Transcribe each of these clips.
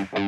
Hello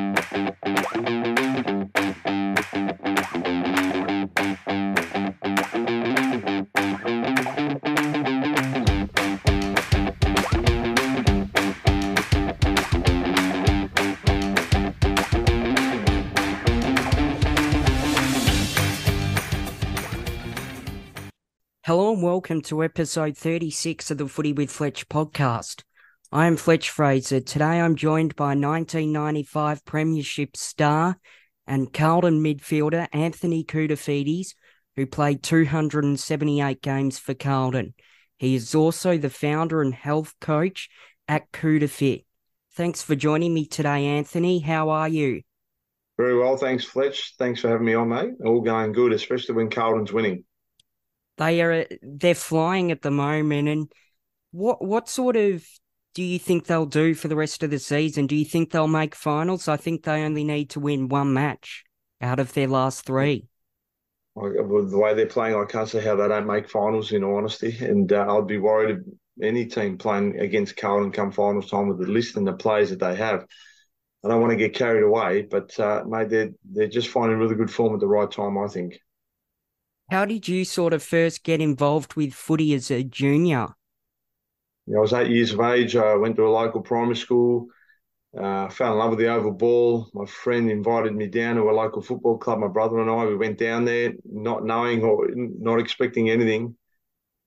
and welcome to episode 36 of the Footy with Fletch podcast. I am Fletch Fraser. Today I'm joined by 1995 Premiership star and Carlton midfielder Anthony Koutoufides, who played 278 games for Carlton. He is also the founder and health coach at Koutoufides. Thanks for joining me today, Anthony. How are you? Very well, thanks, Fletch. Thanks for having me on, mate. All going good, especially when Carlton's winning. They're flying at the moment, and what sort of do you think they'll do for the rest of the season? Do you think they'll make finals? I think they only need to win one match out of their last three. With the way they're playing, I can't see how they don't make finals, in all honesty. And I'd be worried if any team playing against Carlton come finals time with the list and the players that they have. I don't want to get carried away, but mate, they're just finding really good form at the right time, I think. How did you sort of first get involved with footy as a junior? I was 8 years of age. I went to a local primary school, fell in love with the oval ball. My friend invited me down to a local football club. My brother and I, we went down there not knowing or not expecting anything.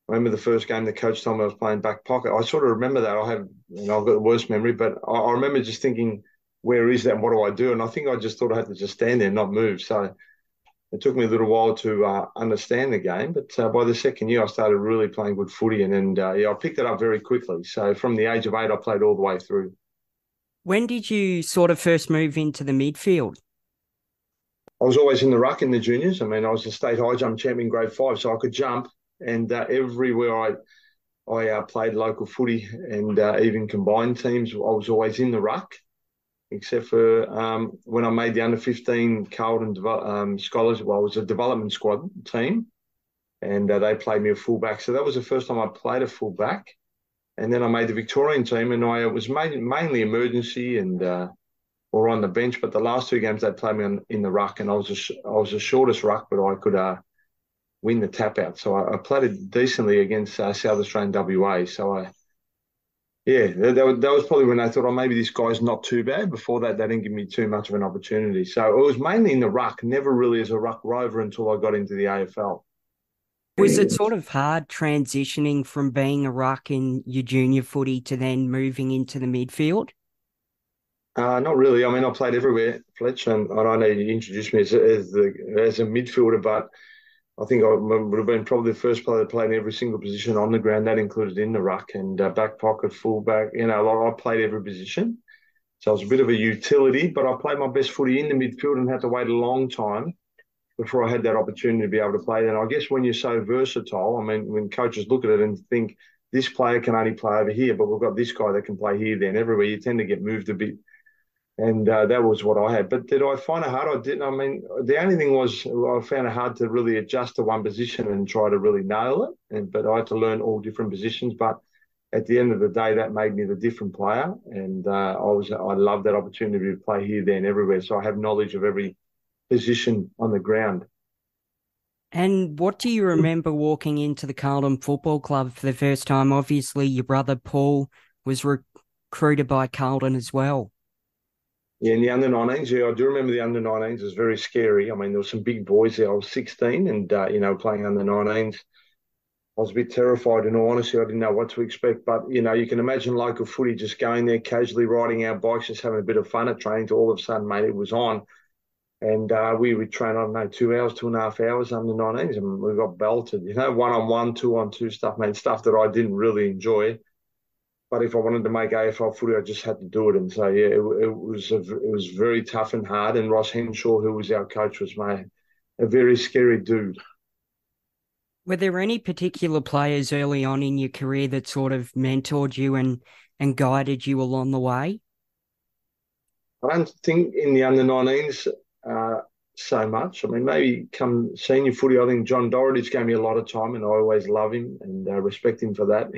I remember the first game the coach told me I was playing back pocket. I sort of remember that. I've got the worst memory, but I remember just thinking, where is that and what do I do? And I think I just thought I had to just stand there and not move. So it took me a little while to understand the game, but by the second year, I started really playing good footy, and I picked it up very quickly. So from the age of 8, I played all the way through. When did you sort of first move into the midfield? I was always in the ruck in the juniors. I mean, I was a state high jump champion grade 5, so I could jump, and everywhere I played local footy and even combined teams, I was always in the ruck. Except for when I made the under-15 Carlton Scholars. Well, it was a development squad team, and they played me a fullback. So that was the first time I played a fullback. And then I made the Victorian team, and I was mainly emergency and or on the bench. But the last two games they played me in the ruck, and I was the shortest ruck, but I could win the tap out. So I played it decently against South Australian WA. So that was probably when I thought, oh, maybe this guy's not too bad. Before that, they didn't give me too much of an opportunity. So it was mainly in the ruck, never really as a ruck rover until I got into the AFL. Was it sort of hard transitioning from being a ruck in your junior footy to then moving into the midfield? Not really. I mean, I played everywhere, Fletch, and I don't need to introduce me as a midfielder, but I think I would have been probably the first player that played in every single position on the ground. That included in the ruck and back pocket, fullback. I played every position. So I was a bit of a utility, but I played my best footy in the midfield and had to wait a long time before I had that opportunity to be able to play. And I guess when you're so versatile, I mean, when coaches look at it and think this player can only play over here, but we've got this guy that can play here, then everywhere, you tend to get moved a bit. And that was what I had. But did I find it hard? I didn't. I mean, the only thing was I found it hard to really adjust to one position and try to really nail it. But I had to learn all different positions. But at the end of the day, that made me the different player. And I loved that opportunity to play here, there, and everywhere. So I have knowledge of every position on the ground. And what do you remember walking into the Carlton Football Club for the first time? Obviously, your brother Paul was recruited by Carlton as well. Yeah, in the under-19s, I do remember the under-19s. It was very scary. I mean, there were some big boys there. I was 16 and, playing under-19s. I was a bit terrified, in all honesty. I didn't know what to expect. But, you can imagine local footy just going there, casually riding our bikes, just having a bit of fun at training. To all of a sudden, mate, it was on. And we would train, I don't know, 2 hours, 2.5 hours under-19s. And we got belted, one-on-one, two-on-two stuff, man, stuff that I didn't really enjoy. But if I wanted to make AFL footy, I just had to do it. And so, yeah, it was very tough and hard. And Ross Henshaw, who was our coach, was a very scary dude. Were there any particular players early on in your career that sort of mentored you and guided you along the way? I don't think in the under-19s so much. I mean, maybe come senior footy, I think John Doherty's gave me a lot of time, and I always love him and respect him for that.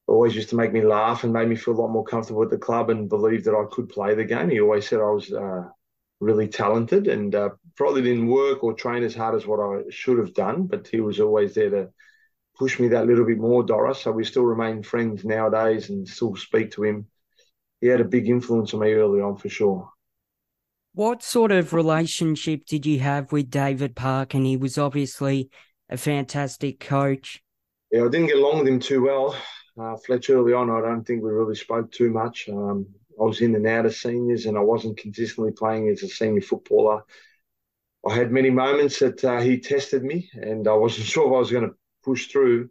always used to make me laugh and made me feel a lot more comfortable at the club and believed that I could play the game. He always said I was really talented and probably didn't work or train as hard as what I should have done, but he was always there to push me that little bit more, Doris. So we still remain friends nowadays and still speak to him. He had a big influence on me early on for sure. What sort of relationship did you have with David Parkin? He was obviously a fantastic coach. Yeah, I didn't get along with him too well. Fletch early on, I don't think we really spoke too much. I was in and out of seniors and I wasn't consistently playing as a senior footballer. I had many moments that he tested me and I wasn't sure if I was going to push through.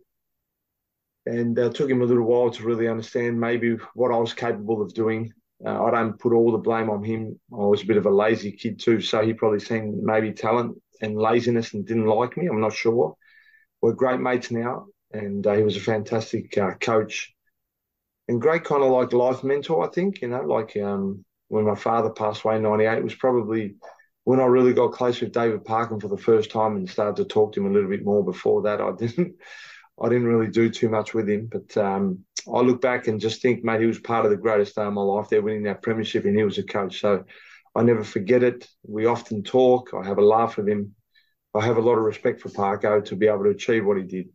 And it took him a little while to really understand maybe what I was capable of doing. I don't put all the blame on him. I was a bit of a lazy kid too, so he probably seen maybe talent and laziness and didn't like me. I'm not sure. We're great mates now, and he was a fantastic coach and great kind of like life mentor. I think when my father passed away in '98 was probably when I really got close with David Parkin for the first time and started to talk to him a little bit more. Before that, I didn't really do too much with him, but I look back and just think, mate, he was part of the greatest day of my life. They're winning that premiership, and he was a coach. So I never forget it. We often talk. I have a laugh with him. I have a lot of respect for Parko to be able to achieve what he did.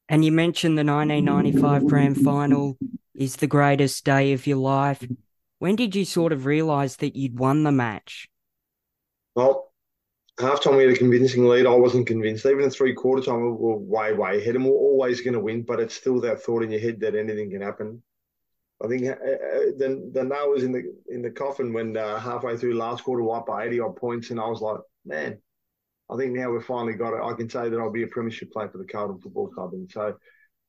And you mentioned the 1995 grand final is the greatest day of your life. When did you sort of realise that you'd won the match? Well, half time we had a convincing lead. I wasn't convinced. Even at three-quarter time, we were way, way ahead, and we're always going to win. But it's still that thought in your head that anything can happen. I think the nail was in the coffin when halfway through last quarter, we were up by 80 odd points, and I was like, man, I think now we've finally got it. I can say that I'll be a premiership player for the Carlton Football Club, and so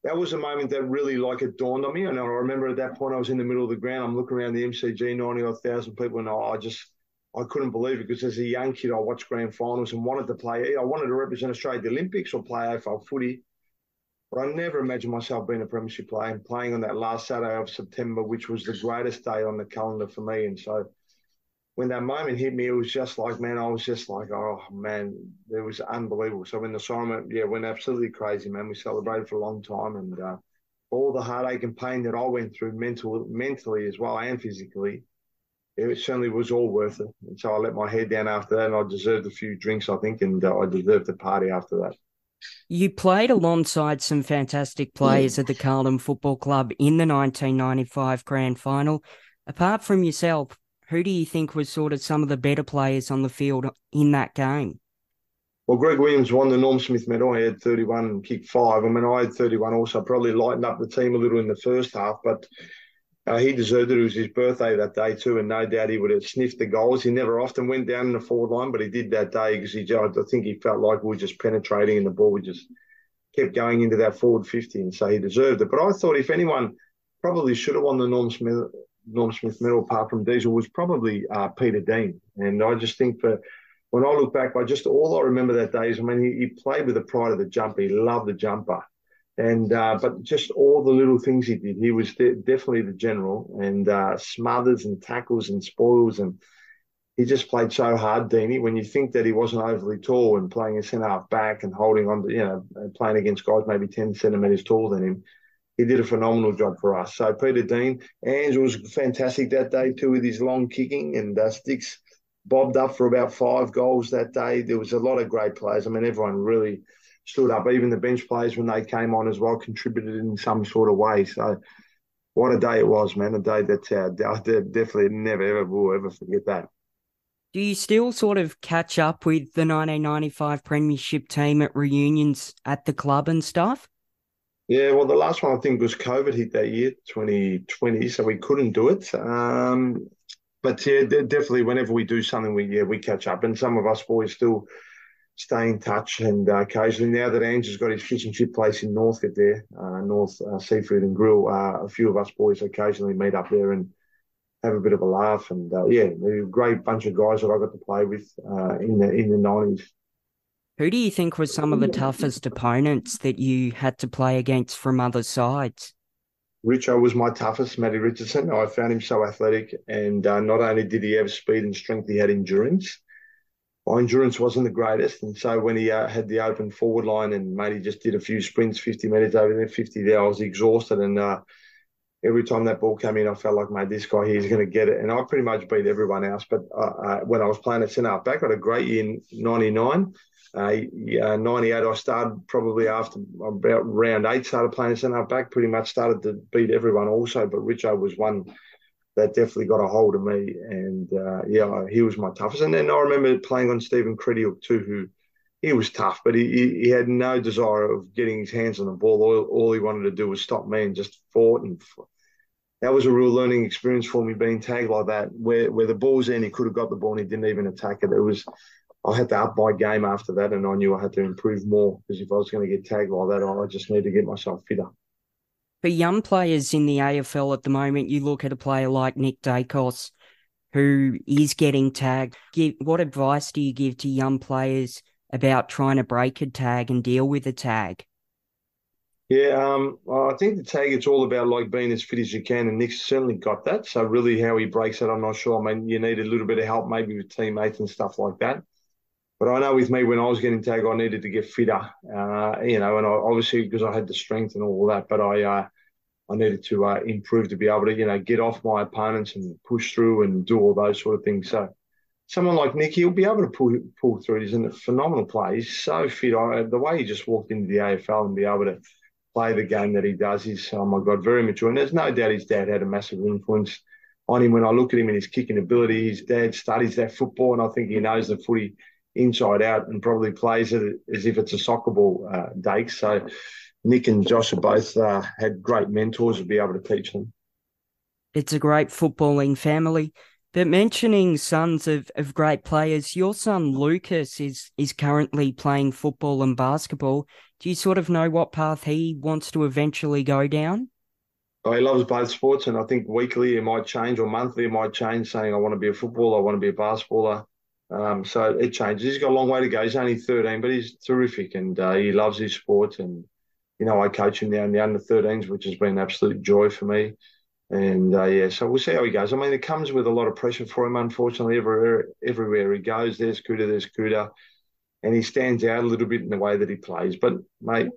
that was a moment that really it dawned on me. And I remember at that point I was in the middle of the ground. I'm looking around the MCG, 90,000 people, and I couldn't believe it because as a young kid I watched grand finals and wanted to play. I wanted to represent Australia at the Olympics or play AFL footy. But I never imagined myself being a premiership player and playing on that last Saturday of September, which was the greatest day on the calendar for me. And so when that moment hit me, it was just like, man, I was just like, oh, man, it was unbelievable. So when the sign went absolutely crazy, man. We celebrated for a long time. And all the heartache and pain that I went through mentally as well and physically, it certainly was all worth it. And so I let my head down after that and I deserved a few drinks, I think, and I deserved a party after that. You played alongside some fantastic players at the Carlton Football Club in the 1995 grand final. Apart from yourself, who do you think was sort of some of the better players on the field in that game? Well, Greg Williams won the Norm Smith medal. He had 31 and kicked 5. I mean, I had 31 also. Probably lightened up the team a little in the first half, but he deserved it. It was his birthday that day too, and no doubt he would have sniffed the goals. He never often went down in the forward line, but he did that day because I think he felt like we were just penetrating and the ball we just kept going into that forward 50, and so he deserved it. But I thought if anyone probably should have won the Norm Smith medal apart from Diesel was probably Peter Dean. And I just think when I look back, all I remember that day is, I mean, he played with the pride of the jumper. He loved the jumper. And but just all the little things he did, he was definitely the general and smothers and tackles and spoils, and he just played so hard, Deanie. When you think that he wasn't overly tall and playing a centre half back and holding on to, playing against guys maybe 10 centimetres taller than him, he did a phenomenal job for us. So Peter Dean, Ange was fantastic that day too with his long kicking, and Sticks bobbed up for about 5 goals that day. There was a lot of great players. I mean, everyone really stood up. Even the bench players, when they came on as well, contributed in some sort of way. So what a day it was, man. A day that I definitely never, ever will ever forget that. Do you still sort of catch up with the 1995 Premiership team at reunions at the club and stuff? Yeah, well, the last one I think was COVID hit that year, 2020, so we couldn't do it. But yeah, definitely whenever we do something, we catch up. And some of us boys still stay in touch, and occasionally now that Ange has got his fish and chip place in Northcote there, North Seafood and Grill, a few of us boys occasionally meet up there and have a bit of a laugh. And a great bunch of guys that I got to play with in the 90s. Who do you think were some of the toughest opponents that you had to play against from other sides? Richo was my toughest, Matty Richardson. I found him so athletic, and not only did he have speed and strength, he had endurance. my endurance wasn't the greatest. And so when he had the open forward line and mate, he just did a few sprints, 50 metres over there, 50 there, I was exhausted. And every time that ball came in, I felt like, mate, this guy here is going to get it. And I pretty much beat everyone else. But when I was playing at centre back, I had a great year in 99. 98, I started probably after about round 8, started playing centre back, pretty much started to beat everyone also. But Richo was one that definitely got a hold of me. And he was my toughest. And then I remember playing on Stephen Crediuk too, who he was tough, but he had no desire of getting his hands on the ball. All he wanted to do was stop me and just fought. And that was a real learning experience for me, being tagged like that, where the ball's in, he could have got the ball and he didn't even attack it. I had to up my game after that, and I knew I had to improve more, because if I was going to get tagged like that, I just need to get myself fitter. For young players in the AFL at the moment, you look at a player like Nick Dacos, who is getting tagged. What advice do you give to young players about trying to break a tag and deal with a tag? Yeah, I think the tag, it's all about like being as fit as you can, and Nick's certainly got that. So really, how he breaks it, I'm not sure. I mean, you need a little bit of help maybe with teammates and stuff like that. But I know with me, when I was getting tagged, I needed to get fitter, and obviously because I had the strength and all that, but I needed to improve to be able to, get off my opponents and push through and do all those sort of things. So someone like Nick, he'll be able to pull through. He's a phenomenal player. He's so fit. The way he just walked into the AFL and be able to play the game that he does is, oh my God, very mature. And there's no doubt his dad had a massive influence on him. When I look at him and his kicking ability, his dad studies that football, and I think he knows the footy inside out and probably plays it as if it's a soccer ball, Dake. So Nick and Josh are both had great mentors to be able to teach them. It's a great footballing family. But mentioning sons of great players, your son Lucas is currently playing football and basketball. Do you sort of know what path he wants to eventually go down? Oh, he loves both sports, and I think weekly it might change or monthly it might change, saying I want to be a footballer, I want to be a basketballer. So it changes. He's got a long way to go. He's only 13, but he's terrific, and he loves his sport. And I coach him now in the under-13s, which has been an absolute joy for me. And so we'll see how he goes. I mean, it comes with a lot of pressure for him, unfortunately. Everywhere he goes, there's Kuta, and he stands out a little bit in the way that he plays. But mate,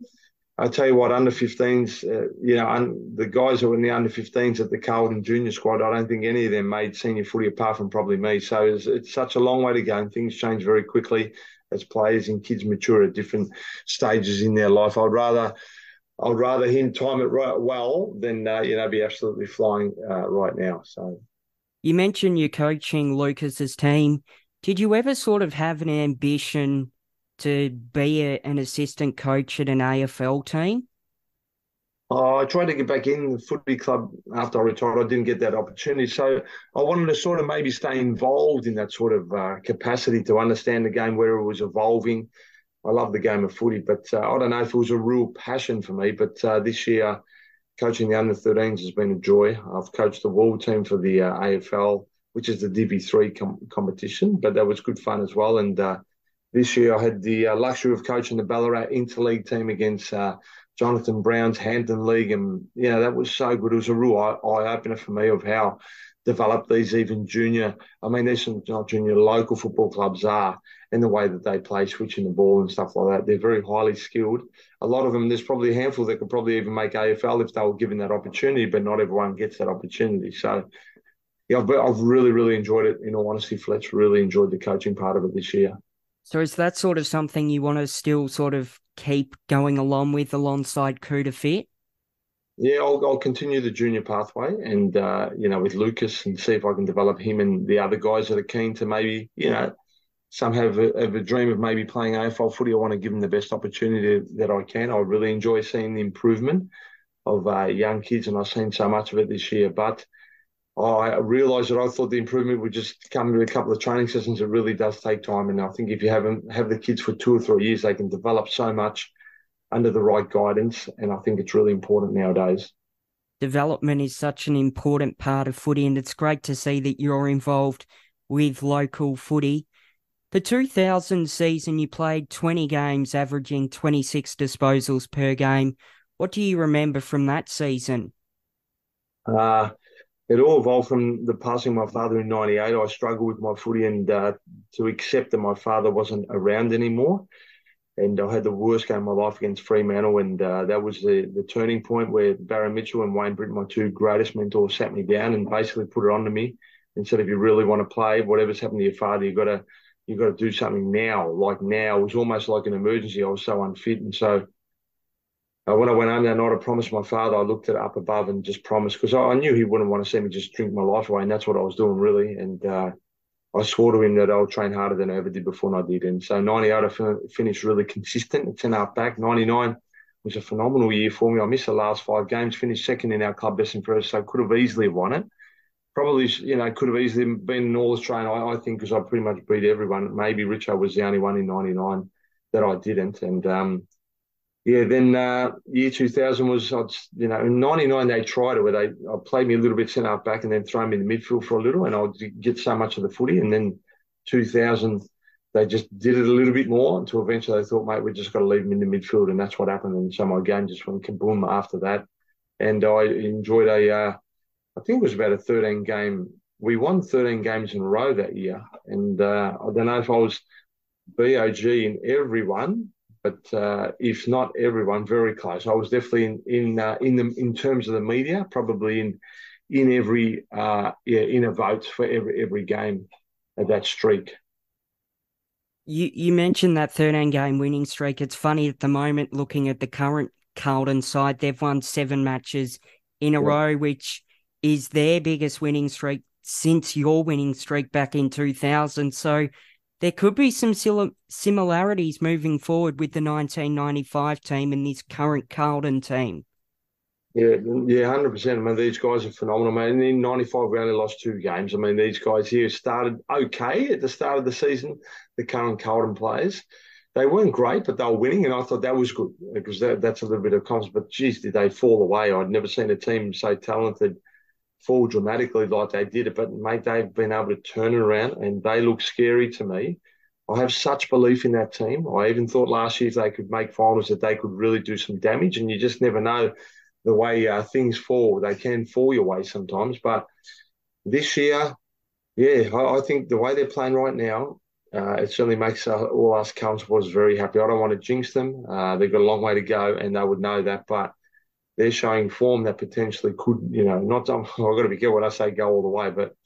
I tell you what, under 15s, the guys who were in the under 15s at the Carlton Junior squad, I don't think any of them made senior footy apart from probably me. So it's such a long way to go, and things change very quickly as players and kids mature at different stages in their life. I'd rather him time it right well than be absolutely flying right now. So You mentioned you're coaching Lucas's team. Did you ever sort of have an ambition to be an assistant coach at an AFL team? I tried to get back in the footy club after I retired. I didn't get that opportunity. So I wanted to sort of maybe stay involved in that sort of capacity to understand the game, where it was evolving. I love the game of footy, but I don't know if it was a real passion for me. But this year, coaching the under-13s has been a joy. I've coached the World team for the AFL, which is the DB3 competition, but that was good fun as well. And this year I had the luxury of coaching the Ballarat Interleague team against Jonathan Brown's Hampton League. And, that was so good. It was a real eye-opener for me of how developed these even junior, I mean, there's some not junior, local football clubs are, and the way that they play, switching the ball and stuff like that. They're very highly skilled. A lot of them, there's probably a handful that could probably even make AFL if they were given that opportunity, but not everyone gets that opportunity. So, I've really, really enjoyed it. In all honesty, Fletch, really enjoyed the coaching part of it this year. So is that sort of something you want to still sort of keep going along with alongside Koutoufides? Yeah, I'll continue the junior pathway, and with Lucas, and see if I can develop him and the other guys that are keen to maybe, some have a dream of maybe playing AFL footy. I want to give them the best opportunity that I can. I really enjoy seeing the improvement of young kids, and I've seen so much of it this year. But I realised that I thought the improvement would just come with a couple of training sessions. It really does take time, and I think if you have the kids for 2 or 3 years, they can develop so much under the right guidance, and I think it's really important nowadays. Development is such an important part of footy, and it's great to see that you're involved with local footy. The 2000 season, you played 20 games, averaging 26 disposals per game. What do you remember from that season? It all evolved from the passing of my father in '98. I struggled with my footy, and to accept that my father wasn't around anymore. And I had the worst game of my life against Fremantle, and that was the turning point where Barry Mitchell and Wayne Britton, my two greatest mentors, sat me down and basically put it on to me and said, if you really want to play, whatever's happened to your father, you got to do something now. Like now, it was almost like an emergency. I was so unfit, and so when I went home that night, I promised my father. I looked it up above and just promised because I knew he wouldn't want to see me just drink my life away, and that's what I was doing really. And I swore to him that I'll train harder than I ever did before, and I did. And so 98, I finished really consistent at 10.5 back. 99 was a phenomenal year for me. I missed the last 5 games, finished second in our club best and fairest, so could have easily won it. Probably, could have easily been an All-Australian, I think, because I pretty much beat everyone. Maybe Richo was the only one in 99 that I didn't. And then year 2000 was, in 99 they tried it where I played me a little bit centre back and then throw me in the midfield for a little, and I'd get so much of the footy. And then 2000 they just did it a little bit more until eventually they thought, mate, we just got to leave him in the midfield, and that's what happened. And so my game just went kaboom after that. And I enjoyed I think it was about a 13 game. We won 13 games in a row that year, and I don't know if I was BOG in everyone, but if not everyone, very close. I was definitely in terms of the media, probably in every in a vote for every game of that streak. You mentioned that 13-game winning streak. It's funny at the moment, looking at the current Carlton side, they've won 7 matches in a row, which is their biggest winning streak since your winning streak back in 2000. So there could be some similarities moving forward with the 1995 team and this current Carlton team. Yeah, 100%. I mean, these guys are phenomenal, man. In 95, we only lost 2 games. I mean, these guys here started okay at the start of the season, the current Carlton players. They weren't great, but they were winning, and I thought that was good because that's a little bit of confidence. But, geez, did they fall away. I'd never seen a team so talented fall dramatically like they did it. But, mate, they've been able to turn it around, and they look scary to me. I have such belief in that team. I even thought last year if they could make finals that they could really do some damage, and you just never know the way things fall. They can fall your way sometimes. But this year, I think the way they're playing right now, it certainly makes all us Carlton supporters very happy. I don't want to jinx them. They've got a long way to go, and they would know that. But they're showing form that potentially could, not. I've got to be careful when I say go all the way, but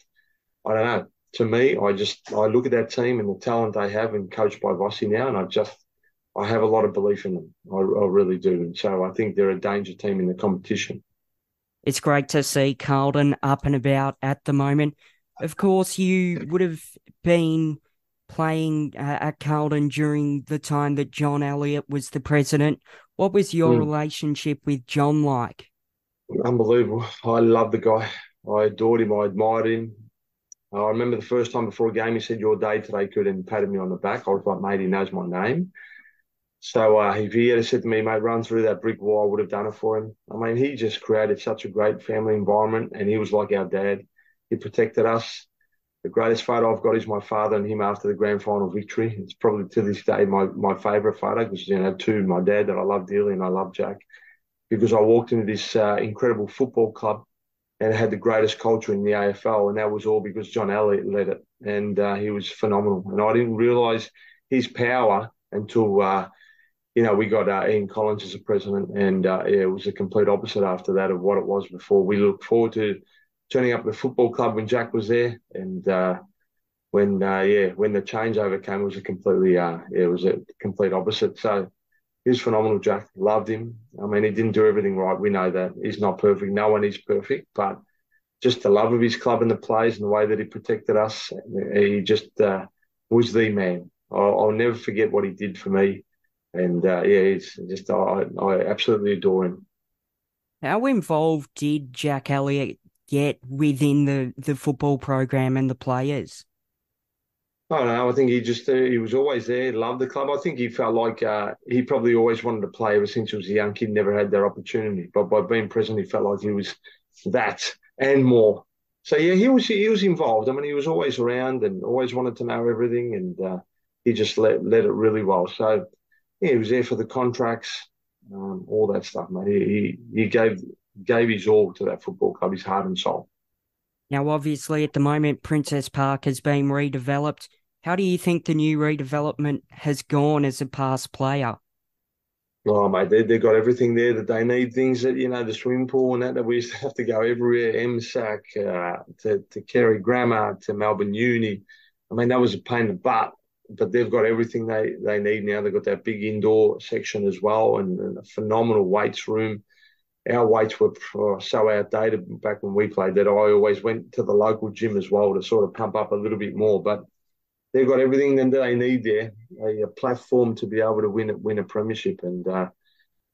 I don't know. To me, I look at that team and the talent they have, and coached by Vossi now, and I have a lot of belief in them. I really do. And so I think they're a danger team in the competition. It's great to see Carlton up and about at the moment. Of course, you would have been playing at Carlton during the time that John Elliott was the president. What was your relationship with John like? Unbelievable. I love the guy. I adored him. I admired him. I remember the first time before a game, he said, "Your day today, good," and patted me on the back. I was like, mate, he knows my name. So if he had said to me, mate, run through that brick wall, I would have done it for him. I mean, he just created such a great family environment, and he was like our dad. He protected us. The greatest photo I've got is my father and him after the grand final victory. It's probably to this day my favourite photo because, two, my dad that I love dearly and I love Jack, because I walked into this incredible football club and it had the greatest culture in the AFL, and that was all because John Elliott led it, and he was phenomenal. And I didn't realise his power until we got Ian Collins as a president, and it was the complete opposite after that of what it was before. We looked forward to turning up the football club when Jack was there, and when the changeover came, it was a complete opposite. So he was phenomenal, Jack. Loved him. I mean, he didn't do everything right. We know that. He's not perfect. No one is perfect, but just the love of his club and the players and the way that he protected us, he just was the man. I'll never forget what he did for me. And he's just, I absolutely adore him. How involved did Jack Elliott get within the football program and the players? I don't know. I think he was always there, loved the club. I think he felt like he probably always wanted to play ever since he was a young kid, never had that opportunity. But by being present, he felt like he was that and more. So, he was involved. I mean, he was always around and always wanted to know everything, and he just led it really well. So, he was there for the contracts, all that stuff, mate. He gave his all to that football club, his heart and soul. Now, obviously, at the moment, Princess Park has been redeveloped. How do you think the new redevelopment has gone as a past player? Oh, mate, they got everything there that they need. Things that, the swimming pool and that we used to have to go everywhere, MSAC, to Kerry Grammar, to Melbourne Uni. I mean, that was a pain in the butt, but they've got everything they need now. They've got that big indoor section as well and a phenomenal weights room. Our weights were so outdated back when we played that I always went to the local gym as well to sort of pump up a little bit more. But they've got everything that they need there, a platform to be able to win a premiership. And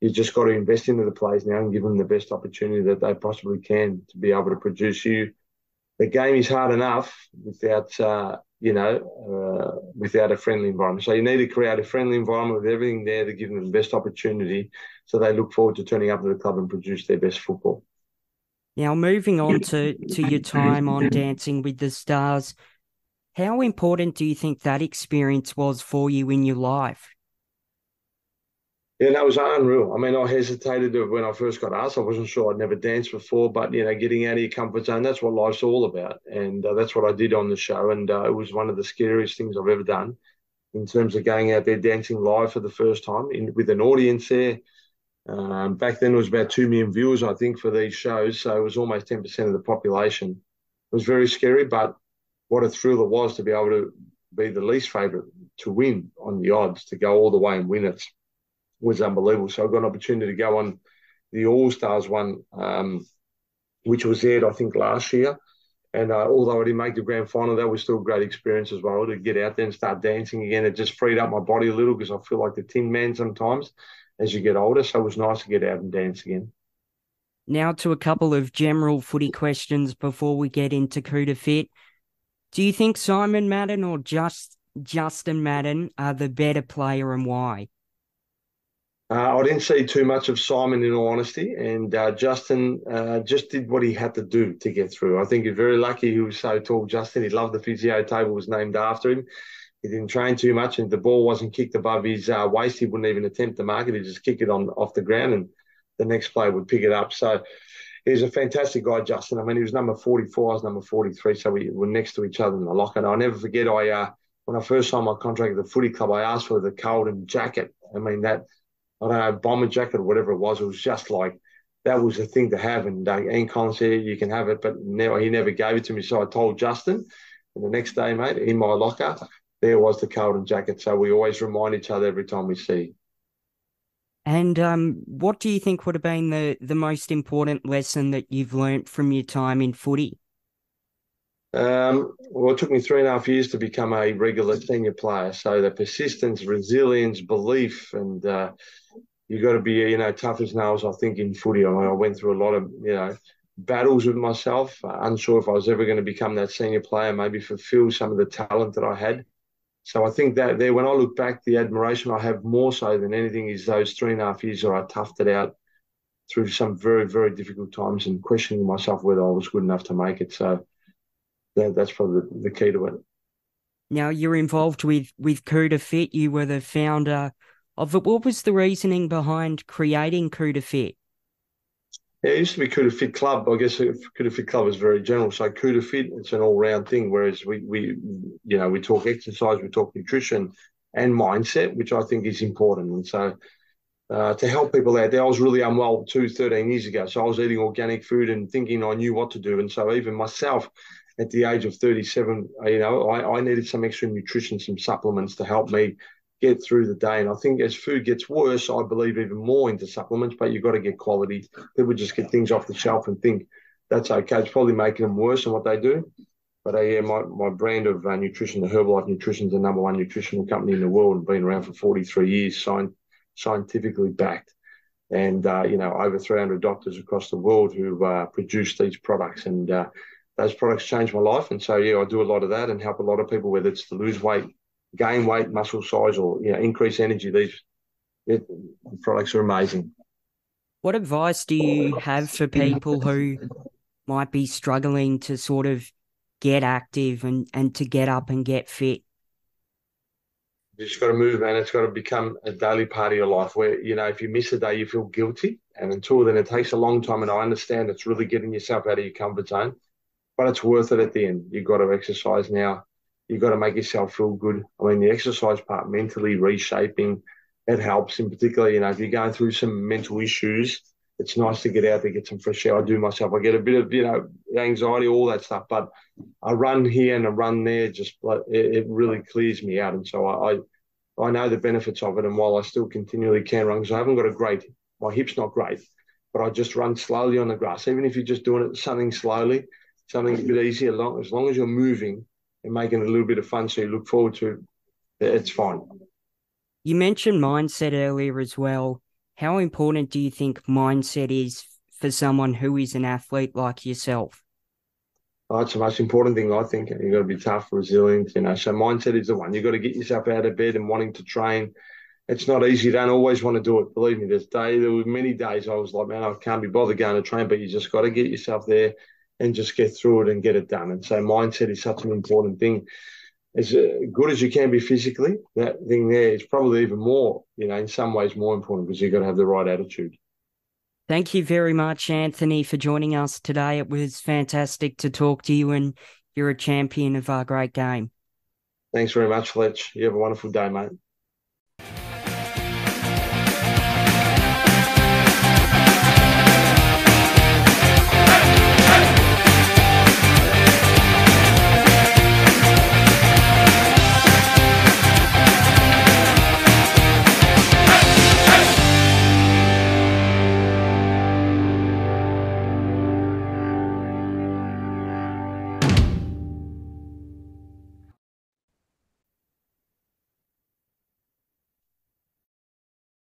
you just got to invest into the players now and give them the best opportunity that they possibly can to be able to produce you. The game is hard enough without, without a friendly environment. So you need to create a friendly environment with everything there to give them the best opportunity so they look forward to turning up to the club and produce their best football. Now, moving on to your time on Dancing with the Stars, how important do you think that experience was for you in your life? Yeah, that was unreal. I mean, I hesitated when I first got asked. I wasn't sure. I'd never danced before, but getting out of your comfort zone, that's what life's all about. And that's what I did on the show. And it was one of the scariest things I've ever done in terms of going out there dancing live for the first time with an audience there. Back then, it was about 2 million viewers, I think, for these shows. So it was almost 10% of the population. It was very scary, but what a thrill it was to be able to be the least favourite to win on the odds, to go all the way and win it was unbelievable. So I got an opportunity to go on the All-Stars one, which was aired, I think, last year. And although I didn't make the grand final, that was still a great experience as well to get out there and start dancing again. It just freed up my body a little because I feel like the Tin Man sometimes as you get older. So it was nice to get out and dance again. Now to a couple of general footy questions before we get into Koutoufides. Do you think Simon Madden or Justin Madden are the better player, and why? I didn't see too much of Simon, in all honesty, and Justin just did what he had to do to get through. I think he's very lucky he was so tall. Justin, he loved the physio table, was named after him. He didn't train too much, and the ball wasn't kicked above his waist. He wouldn't even attempt to mark it. He'd just kick it off the ground, and the next player would pick it up. So he's a fantastic guy, Justin. I mean, he was number 44, I was number 43, so we were next to each other in the locker. And I'll never forget, when I first signed my contract at the footy club, I asked for the Carlton jacket. I mean, that, I don't know, bomber jacket or whatever it was just like, that was the thing to have. And Ian Collins said, you can have it, but he never gave it to me. So I told Justin, and the next day, mate, in my locker, there was the Carlton jacket. So we always remind each other every time we see. And what do you think would have been the most important lesson that you've learnt from your time in footy? Well, it took me 3.5 years to become a regular senior player. So the persistence, resilience, belief, and you got to be, tough as nails, I think, in footy. I mean, I went through a lot of, battles with myself, unsure if I was ever going to become that senior player, maybe fulfill some of the talent that I had. So I think that there, when I look back, the admiration I have more so than anything is those 3.5 years that I toughed it out through some very, very difficult times and questioning myself whether I was good enough to make it. So that's probably the key to it. Now, you're involved with Koutoufides. You were the founder of it. What was the reasoning behind creating Koutoufides? Yeah, it used to be Koutoufides Club. I guess Koutoufides Club is very general. So Koutoufides, it's an all-round thing. Whereas we talk exercise, we talk nutrition and mindset, which I think is important. And so to help people out there, I was really unwell 13 years ago. So I was eating organic food and thinking I knew what to do. And so even myself, at the age of 37, I needed some extra nutrition, some supplements to help me get through the day. And I think as food gets worse, I believe even more into supplements, but you've got to get quality. People just get things off the shelf and think that's okay. It's probably making them worse than what they do. But my brand of nutrition, the Herbalife Nutrition, is the #1 nutritional company in the world and been around for 43 years, scientifically backed. And, over 300 doctors across the world who produce these products. And those products changed my life. And so, I do a lot of that and help a lot of people, whether it's to lose weight, gain weight, muscle size, or increase energy. The products are amazing. What advice do you have for people who might be struggling to sort of get active and to get up and get fit? You just got to move, man. It's got to become a daily part of your life where, if you miss a day, you feel guilty. And until then, it takes a long time. And I understand it's really getting yourself out of your comfort zone, but it's worth it at the end. You've got to exercise now. you've got to make yourself feel good. I mean, the exercise part, mentally reshaping, it helps. In particular, if you're going through some mental issues, it's nice to get out there, get some fresh air. I do myself. I get a bit of, anxiety, all that stuff. But a run here and a run there, just like it really clears me out. And so I know the benefits of it. And while I still continually can run, because I haven't got my hip's not great, but I just run slowly on the grass. Even if you're just doing it something slowly, something a bit easier, as long as you're moving and making it a little bit of fun, so you look forward to it, it's fine. You mentioned mindset earlier as well. How important do you think mindset is for someone who is an athlete like yourself? Oh, it's the most important thing, I think. You've got to be tough, resilient, So mindset is the one. You've got to get yourself out of bed and wanting to train. It's not easy. You don't always want to do it. Believe me, there were many days I was like, man, I can't be bothered going to train, but you just got to get yourself there and just get through it and get it done. And so mindset is such an important thing. As good as you can be physically, that thing there is probably even more, in some ways more important, because you've got to have the right attitude. Thank you very much, Anthony, for joining us today. It was fantastic to talk to you, and you're a champion of our great game. Thanks very much, Fletch. You have a wonderful day, mate.